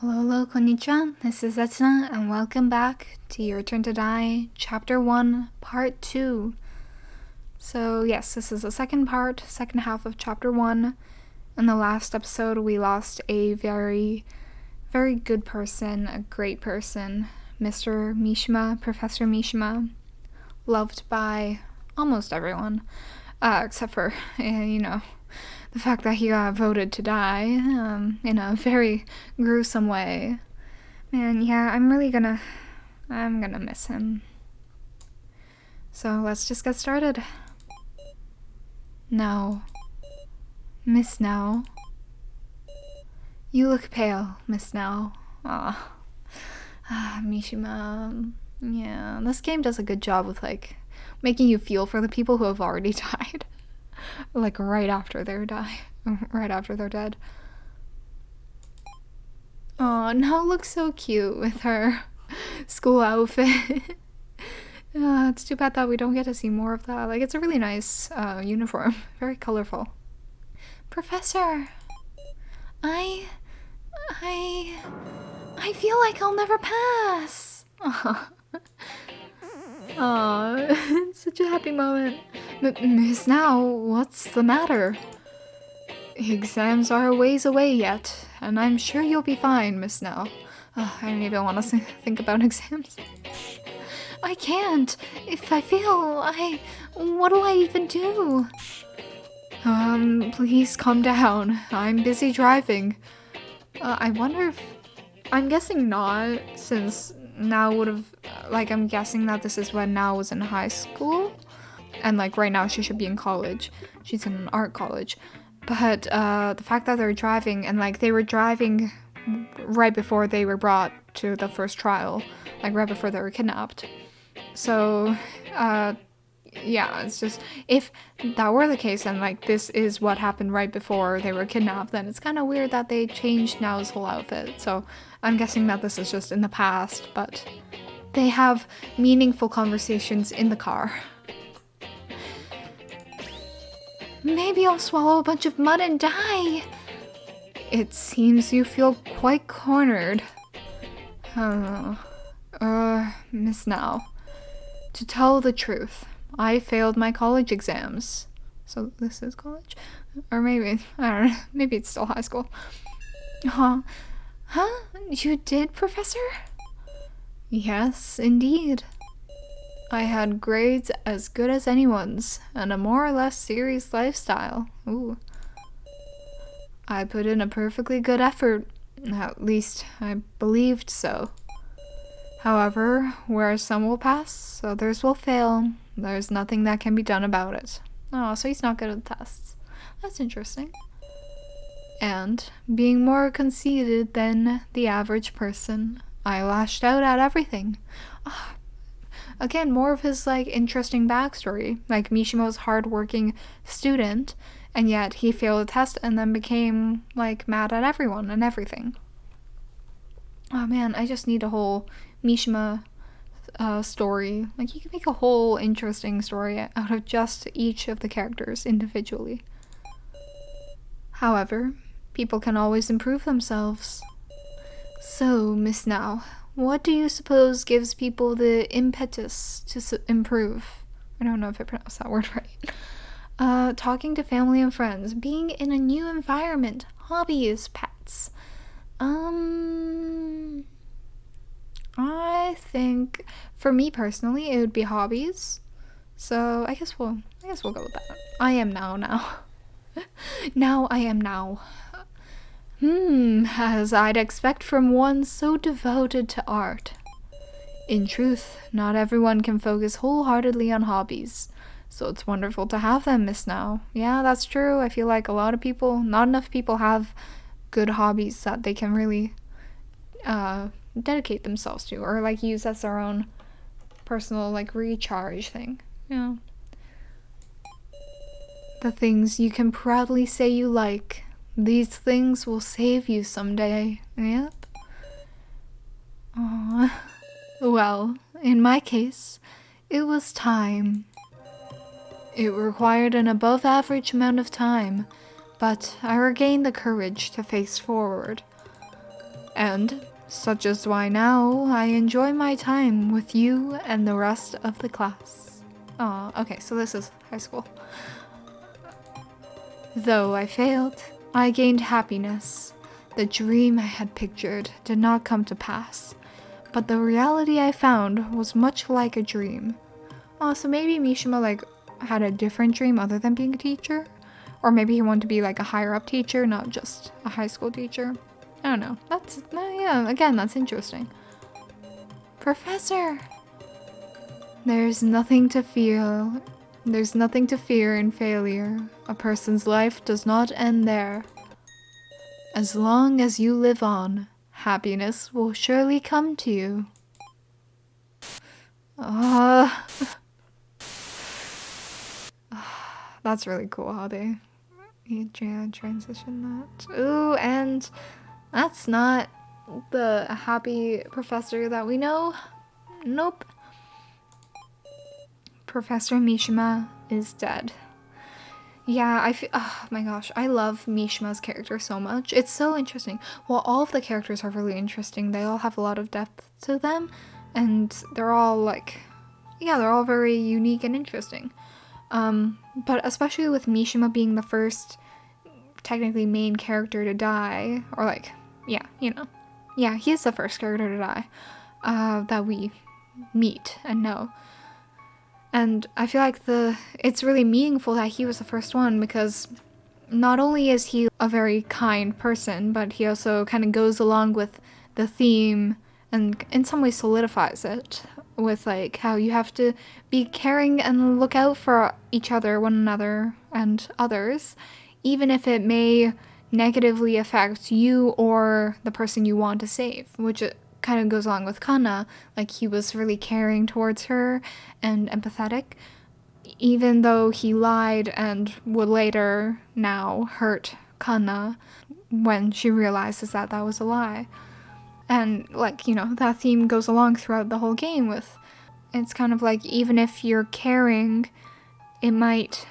Hello, konnichiwa. This is Etsuna, and welcome back to Your Turn to Die, Chapter 1, Part 2. So, yes, this is the second half of Chapter 1. In the last episode, we lost a very, very good person, a great person, Mr. Mishima, Professor Mishima, loved by almost everyone, except for, the fact that he got voted to die in a very gruesome way. Man, yeah, I'm gonna miss him. So let's just get started. No. Miss Now. You look pale, Miss Now. Mishima. Yeah, this game does a good job with, making you feel for the people who have already died. Right after they're dead. Aw, Now looks so cute with her school outfit. It's too bad that we don't get to see more of that. It's a really nice uniform. Very colorful. Professor, I feel like I'll never pass. Aw, such a happy moment. Miss Now, what's the matter? Exams are a ways away yet, and I'm sure you'll be fine, Miss Now. I don't even want to think about exams. I can't. If I fail, what'll I even do? Please calm down. I'm busy driving. I wonder if... I'm guessing not, since Now would've... I'm guessing that this is when Now was in high school. And, right now she should be in college. She's in an art college. But, the fact that they're driving, and, they were driving right before they were brought to the first trial. Right before they were kidnapped. So, yeah, it's just, if that were the case, and, this is what happened right before they were kidnapped, then it's kind of weird that they changed Now's whole outfit. So, I'm guessing that this is just in the past, but they have meaningful conversations in the car. Maybe I'll swallow a bunch of mud and die. It seems you feel quite cornered. Miss Now. To tell the truth, I failed my college exams. So this is college? Or maybe, I don't know, maybe it's still high school. Huh? You did, Professor? Yes, indeed. I had grades as good as anyone's, and a more or less serious lifestyle. Ooh. I put in a perfectly good effort. At least, I believed so. However, where some will pass, others will fail. There's nothing that can be done about it. Oh, so he's not good at tests. That's interesting. And, being more conceited than the average person, I lashed out at everything. Again, more of his, interesting backstory. Mishima was a hard-working student, and yet he failed a test and then became, mad at everyone and everything. Oh man, I just need a whole Mishima story. You can make a whole interesting story out of just each of the characters individually. However, people can always improve themselves. So, Miss Now, what do you suppose gives people the impetus to improve? I don't know if I pronounced that word right. Talking to family and friends, being in a new environment, hobbies, pets. I think for me personally, it would be hobbies. So I guess we'll go with that. I am now. Now I am now. As I'd expect from one so devoted to art. In truth, not everyone can focus wholeheartedly on hobbies, so it's wonderful to have them, Miss Now. Yeah, that's true. I feel like not enough people have good hobbies that they can really dedicate themselves to, or use as their own personal recharge thing. Yeah. The things you can proudly say you like. These things will save you someday. Yep. Aww. Well, in my case, it was time. It required an above-average amount of time, but I regained the courage to face forward. And such is why now I enjoy my time with you and the rest of the class. Oh, okay, so this is high school. Though I failed, I gained happiness. The dream I had pictured did not come to pass, but the reality I found was much like a dream. Oh, so maybe Mishima like had a different dream other than being a teacher? Or maybe he wanted to be like a higher up teacher, not just a high school teacher. I don't know. Yeah, again, that's interesting. Professor! There's nothing to fear in failure. A person's life does not end there. As long as you live on, happiness will surely come to you. That's really cool how they transition that. Ooh, and that's not the happy professor that we know. Nope. Professor Mishima is dead. Yeah, oh my gosh, I love Mishima's character so much. It's so interesting. Well, all of the characters are really interesting. They all have a lot of depth to them, and they're all like, yeah, they're all very unique and interesting. But especially with Mishima being the first technically main character to die, or like, yeah, you know. Yeah, he is the first character to die that we meet and know. And I feel like it's really meaningful that he was the first one, because not only is he a very kind person, but he also kind of goes along with the theme and in some ways solidifies it with like how you have to be caring and look out for each other, one another, and others, even if it may negatively affect you or the person you want to save, which kind of goes along with Kana. Like, he was really caring towards her and empathetic, even though he lied and would later now hurt Kana when she realizes that that was a lie. And like, you know, that theme goes along throughout the whole game with, it's kind of like, even if you're caring, it might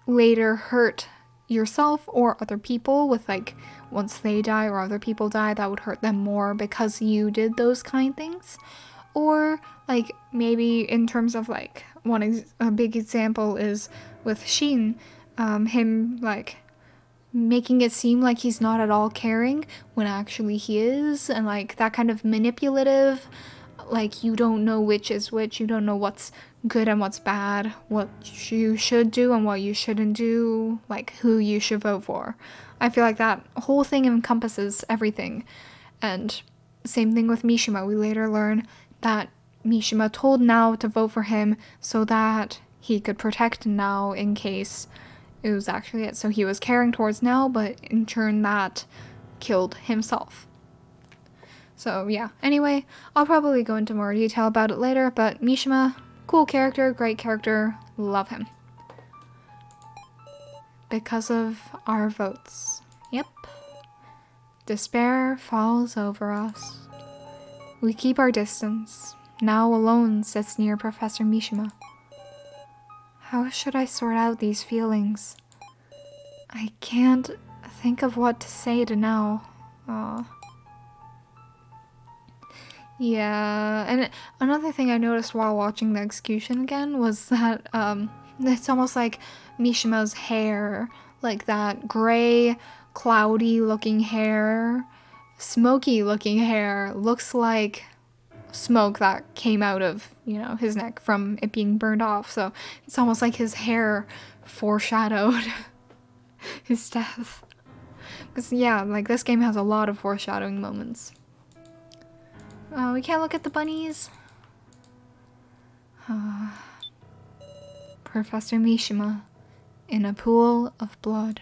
later hurt yourself or other people with like, once they die or other people die, that would hurt them more because you did those kind things. Or like maybe in terms of like a big example is with Shin, him like making it seem like he's not at all caring when actually he is, and like that kind of manipulative, like you don't know which is which, you don't know what's good and what's bad, what you should do and what you shouldn't do, like who you should vote for. I feel like that whole thing encompasses everything. And same thing with Mishima. We later learn that Mishima told Nao to vote for him so that he could protect Nao in case it was actually it. So he was caring towards Nao, but in turn that killed himself. So yeah, anyway, I'll probably go into more detail about it later, but Mishima, cool character, great character, love him. Because of our votes. Yep. Despair falls over us. We keep our distance. Nao alone sits near Professor Mishima. How should I sort out these feelings? I can't think of what to say to Nao. Aww. Yeah, and another thing I noticed while watching the execution again was that it's almost like Mishima's hair, like that gray, cloudy looking hair, smoky looking hair, looks like smoke that came out of, you know, his neck from it being burned off. So it's almost like his hair foreshadowed his death. Because yeah, like this game has a lot of foreshadowing moments. We can't look at the bunnies. Professor Mishima, in a pool of blood.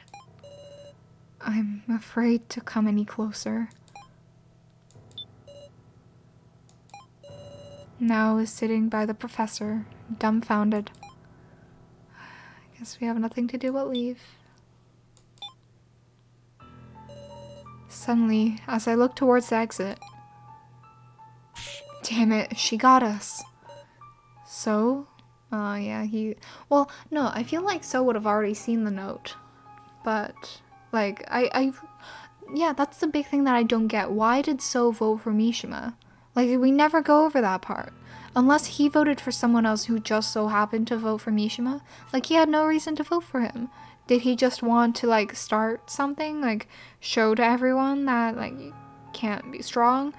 I'm afraid to come any closer. Nao is sitting by the professor, dumbfounded. I guess we have nothing to do but leave. Suddenly, as I look towards the exit, damn it, she got us. So? Yeah, well, no, I feel like So would have already seen the note. But, like, yeah, that's the big thing that I don't get. Why did So vote for Mishima? Like, we never go over that part. Unless he voted for someone else who just so happened to vote for Mishima. Like, he had no reason to vote for him. Did he just want to, like, start something? Like, show to everyone that, like, you can't be strong?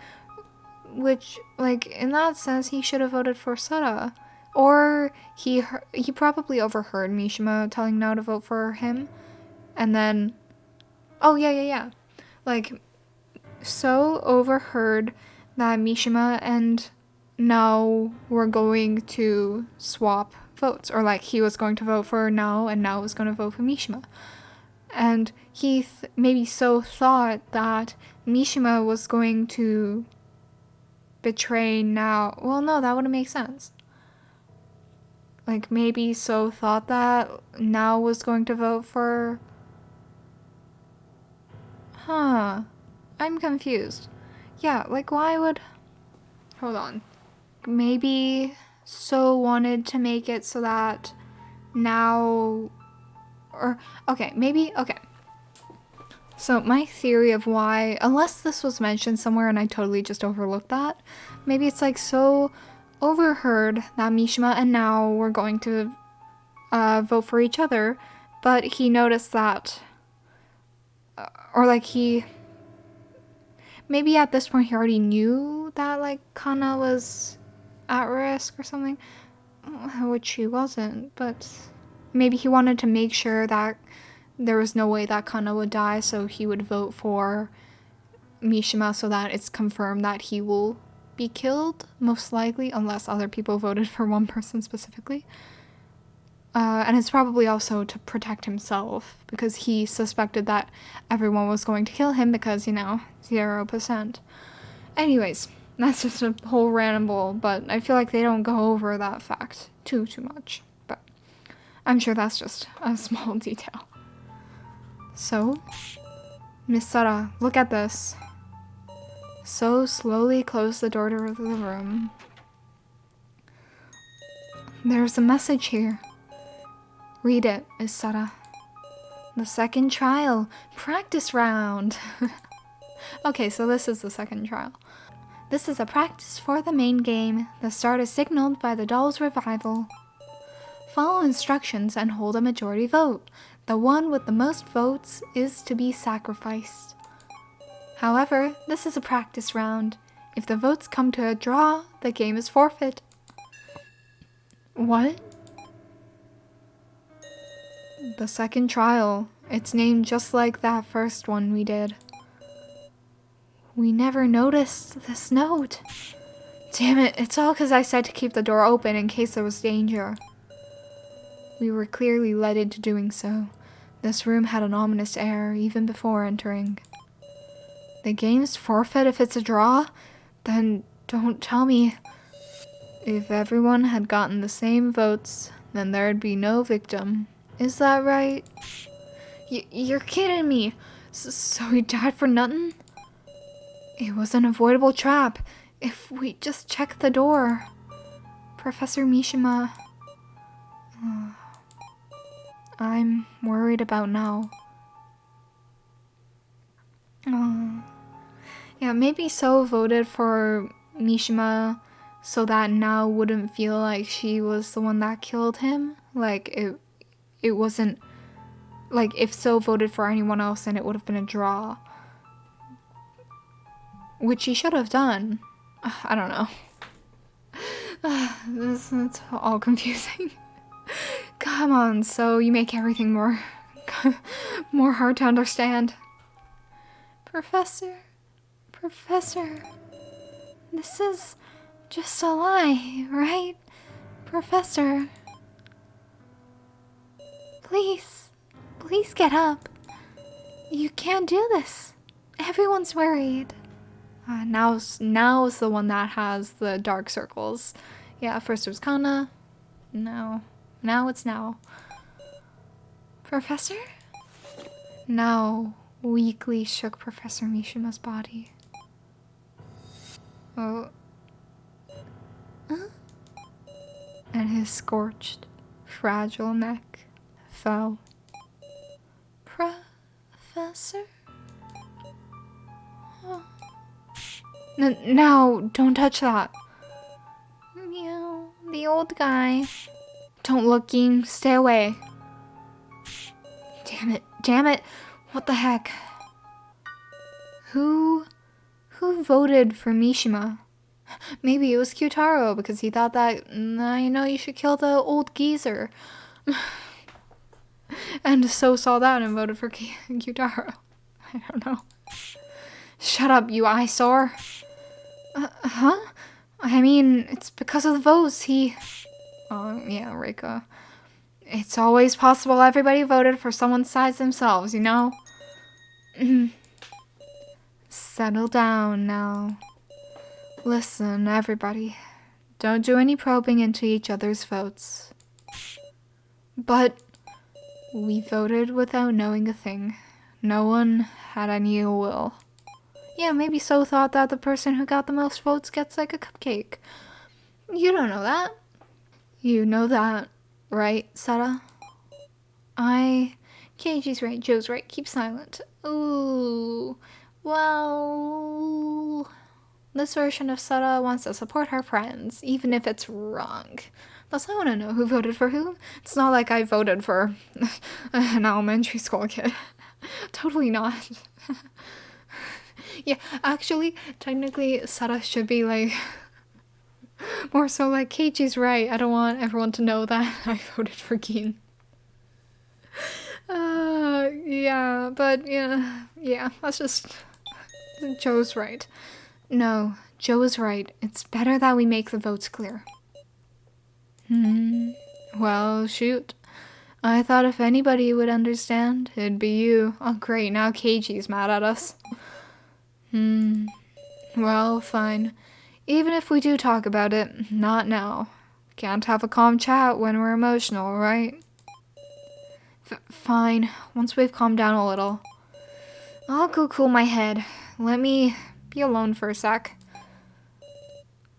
Which, like, in that sense, he should have voted for Sora. Or he probably overheard Mishima telling Nao to vote for him. And then... Oh, yeah. Like, So overheard that Mishima and Nao were going to swap votes. Or, like, he was going to vote for Nao and Nao was going to vote for Mishima. And he maybe So thought that Mishima was going to betray Nao. Well, no, that wouldn't make sense. Like, maybe So thought that Nao was going to vote for... Huh. I'm confused. Yeah, like, why would... Hold on. Maybe So wanted to make it so that Nao... Or, okay, maybe... Okay. So, my theory of why... Unless this was mentioned somewhere and I totally just overlooked that. Maybe it's like So overheard that Mishima and Nao were going to vote for each other, but he noticed that, or like he, maybe at this point he already knew that like Kana was at risk or something, which he wasn't, but maybe he wanted to make sure that there was no way that Kana would die, so he would vote for Mishima so that it's confirmed that he will be killed, most likely, unless other people voted for one person specifically. And it's probably also to protect himself, because he suspected that everyone was going to kill him because, 0%. Anyways, that's just a whole ramble, but I feel like they don't go over that fact too much. But I'm sure that's just a small detail. So, Miss Sora, look at this. So slowly closed the door to the room. There's a message here. Read it, Miss Sora. The second trial. Practice round. Okay, so this is the second trial. This is a practice for the main game. The start is signaled by the doll's revival. Follow instructions and hold a majority vote. The one with the most votes is to be sacrificed. However, this is a practice round. If the votes come to a draw, the game is forfeit. What? The second trial. It's named just like that first one we did. We never noticed this note. Damn it, it's all because I said to keep the door open in case there was danger. We were clearly led into doing so. This room had an ominous air even before entering. The game's forfeit if it's a draw? Then don't tell me. If everyone had gotten the same votes, then there'd be no victim. Is that right? You're kidding me. So he died for nothing? It was an avoidable trap. If we just check the door. Professor Mishima. I'm worried about Nao. Yeah, maybe So voted for Mishima so that Nao wouldn't feel like she was the one that killed him. Like, it wasn't... Like, if So voted for anyone else, then it would have been a draw. Which he should have done. I don't know. It's all confusing. Come on, So you make everything more hard to understand. Professor, this is just a lie, right? Professor, please get up. You can't do this. Everyone's worried. Now's the one that has the dark circles. Yeah, first it was Kana. Now it's Nao. Professor? Nao weakly shook Professor Mishima's body. Oh. Huh? And his scorched, fragile neck fell. Professor? No, don't touch that. Meow, the old guy. Don't look, Gin. Stay away. Damn it. What the heck? Who voted for Mishima? Maybe it was Q-Taro because he thought that, you should kill the old geezer. And so saw that and voted for Q-Taro. I don't know. Shut up, you eyesore. Huh? I mean, it's because of the votes, Oh, yeah, Reika. It's always possible everybody voted for someone's size themselves, you know? Settle down now. Listen, everybody. Don't do any probing into each other's votes. But we voted without knowing a thing. No one had any ill will. Yeah, maybe So thought that the person who got the most votes gets like a cupcake. You don't know that. You know that, right, Sara? Keiji's right, Joe's right, keep silent. Ooh, well... This version of Sara wants to support her friends, even if it's wrong. Plus, I want to know who voted for who. It's not like I voted for an elementary school kid. Totally not. Yeah, actually, technically, Sara should be like... more so like, Keiichi's right. I don't want everyone to know that I voted for Gin. Yeah, but yeah, that's just... Joe's right. No, Joe is right. It's better that we make the votes clear. Well, shoot. I thought if anybody would understand, it'd be you. Oh, great, now Keiichi's mad at us. Well, fine. Even if we do talk about it, not now. Can't have a calm chat when we're emotional, right? Fine, once we've calmed down a little. I'll go cool my head. Let me be alone for a sec.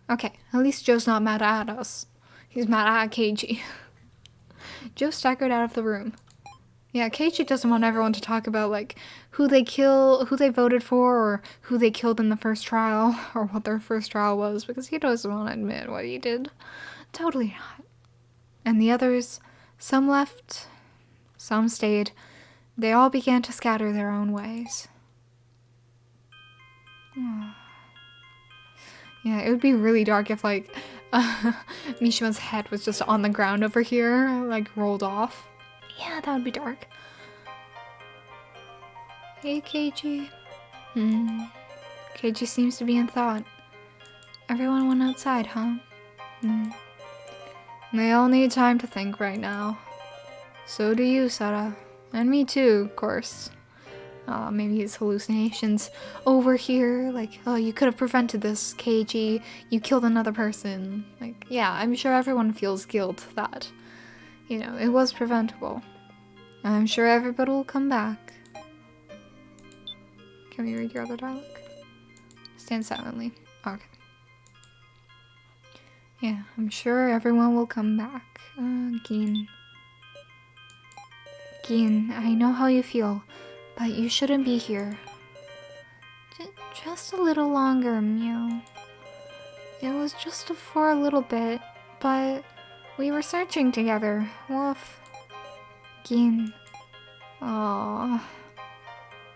Okay, at least Joe's not mad at us. He's mad at Keiichi. Joe staggered out of the room. Yeah, Keiichi doesn't want everyone to talk about, like, who they voted for, or who they killed in the first trial, or what their first trial was, because he doesn't want to admit what he did. Totally not. And the others, some left, some stayed. They all began to scatter their own ways. Yeah, it would be really dark if, like, Mishima's head was just on the ground over here, like, rolled off. Yeah, that would be dark. Hey, Keiichi. Keiichi seems to be in thought. Everyone went outside, huh? They all need time to think right now. So do you, Sara. And me too, of course. Maybe his hallucinations over here, like, oh, you could have prevented this, Keiichi. You killed another person. Like, yeah, I'm sure everyone feels guilt that, it was preventable. I'm sure everybody will come back. Can we read your other dialogue? Stand silently. Okay. Yeah, I'm sure everyone will come back. Gin. Gin, I know how you feel, but you shouldn't be here. Just a little longer, Mew. It was just for a little bit, but we were searching together. Woof. Gin. Aww.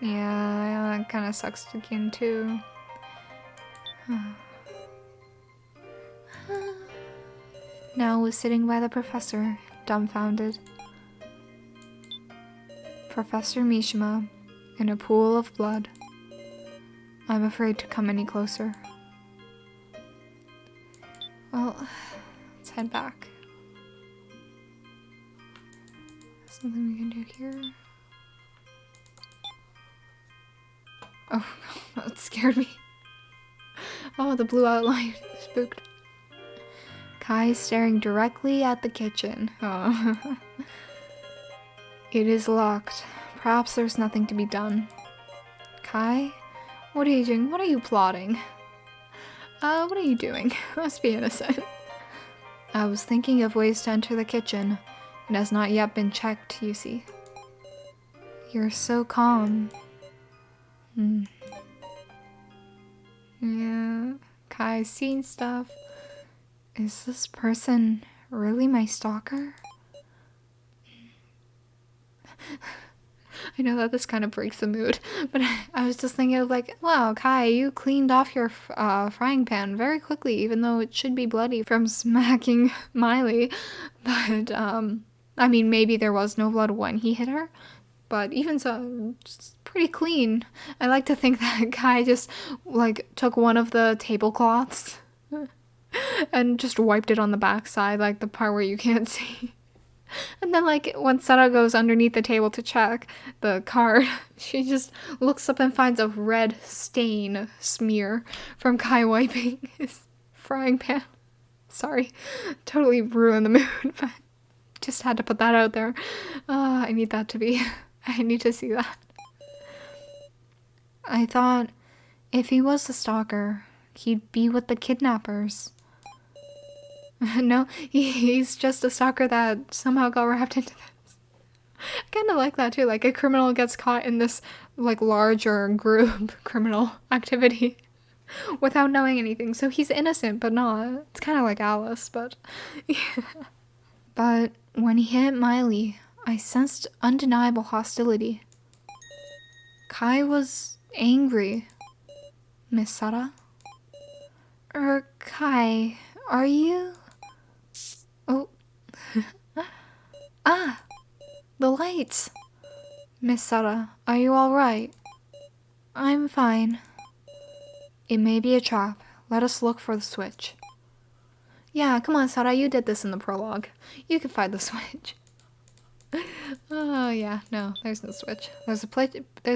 Yeah, that kinda sucks to Gin too. Nao was sitting by the professor, dumbfounded. Professor Mishima, in a pool of blood. I'm afraid to come any closer. Well, let's head back. Something we can do here. Oh, that scared me. Oh, the blue outline. Spooked. Kai is staring directly at the kitchen. Oh. It is locked. Perhaps there's nothing to be done. Kai? What are you doing? What are you plotting? What are you doing? Let's be innocent. I was thinking of ways to enter the kitchen. It has not yet been checked, you see. You're so calm. Yeah. Kai's seen stuff. Is this person really my stalker? I know that this kind of breaks the mood, but I was just thinking of like, wow, Kai, you cleaned off your frying pan very quickly, even though it should be bloody from smacking Miley. But, I mean, maybe there was no blood when he hit her, but even so, it's pretty clean. I like to think that Kai just, like, took one of the tablecloths and just wiped it on the backside, like the part where you can't see. And then, like, when Sarah goes underneath the table to check the card, she just looks up and finds a red stain smear from Kai wiping his frying pan. Sorry, totally ruined the mood, but just had to put that out there. I need that to be, I need to see that. I thought if he was the stalker, he'd be with the kidnappers. No, he's just a stalker that somehow got wrapped into this. I kind of like that too, like a criminal gets caught in this like larger group criminal activity without knowing anything, so he's innocent but not. It's kind of like Alice, but yeah. But when he hit Miley, I sensed undeniable hostility. Kai was angry. Miss Sara? Kai, are you... Oh. Ah! The lights! Miss Sara, are you alright? I'm fine. It may be a trap. Let us look for the switch. Yeah, come on, Sara, you did this in the prologue. You can find the switch. Oh, yeah, no, there's no switch. There's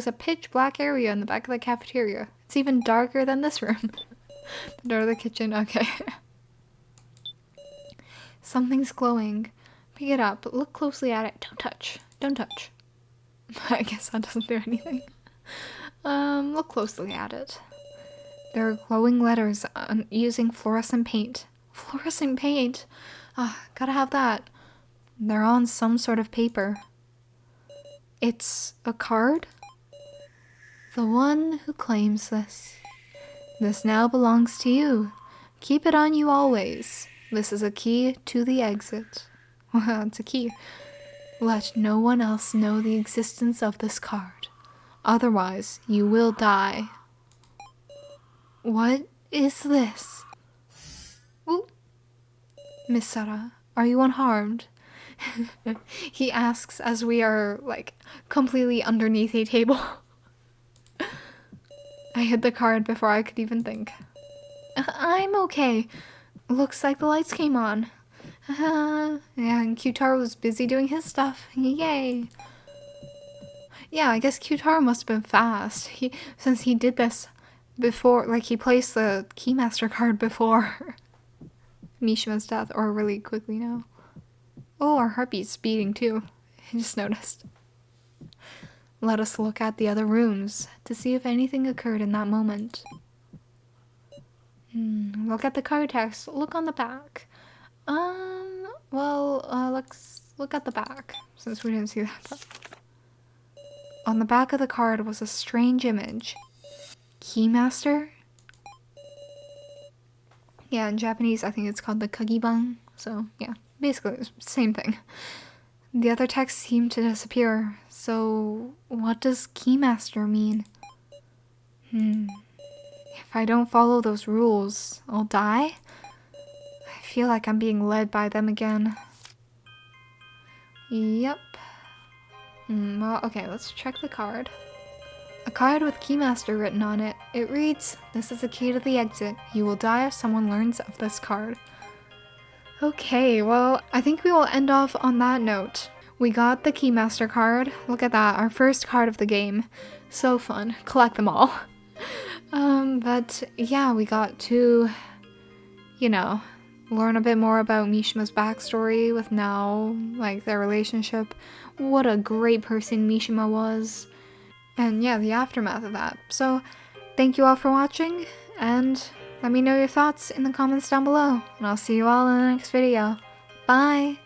a pitch black area in the back of the cafeteria. It's even darker than this room. The door of the kitchen, okay. Something's glowing. Pick it up. Look closely at it. Don't touch. Don't touch. I guess that doesn't do anything. Look closely at it. There are glowing letters using fluorescent paint. Fluorescent paint? Ah, gotta have that. They're on some sort of paper. It's a card? The one who claims this. This now belongs to you. Keep it on you always. This is a key to the exit. Well, it's a key. Let no one else know the existence of this card. Otherwise, you will die. What is this? Ooh. Miss Sara, are you unharmed? He asks as we are, like, completely underneath a table. I hid the card before I could even think. I'm okay. Looks like the lights came on. Yeah, and Q-Taro was busy doing his stuff. Yay. Yeah, I guess Q-Taro must have been fast. Since he did this before, like he placed the Keymaster card before Mishima's death, or really quickly now. Oh, our heartbeat's beating too. I just noticed. Let us look at the other rooms to see if anything occurred in that moment. Look at the card text. Look on the back. Let's look at the back, since we didn't see that part. On the back of the card was a strange image. Keymaster? Yeah, in Japanese, I think it's called the kagiban. So, yeah, basically, same thing. The other text seemed to disappear. So, what does Keymaster mean? If I don't follow those rules, I'll die? I feel like I'm being led by them again. Yep. Well, okay, let's check the card. A card with Keymaster written on it. It reads, "This is the key to the exit. You will die if someone learns of this card." Okay, well, I think we will end off on that note. We got the Keymaster card. Look at that, our first card of the game. So fun. Collect them all. But yeah, we got to, you know, learn a bit more about Mishima's backstory with now, like, their relationship. What a great person Mishima was. And yeah, the aftermath of that. So, thank you all for watching, and let me know your thoughts in the comments down below. And I'll see you all in the next video. Bye!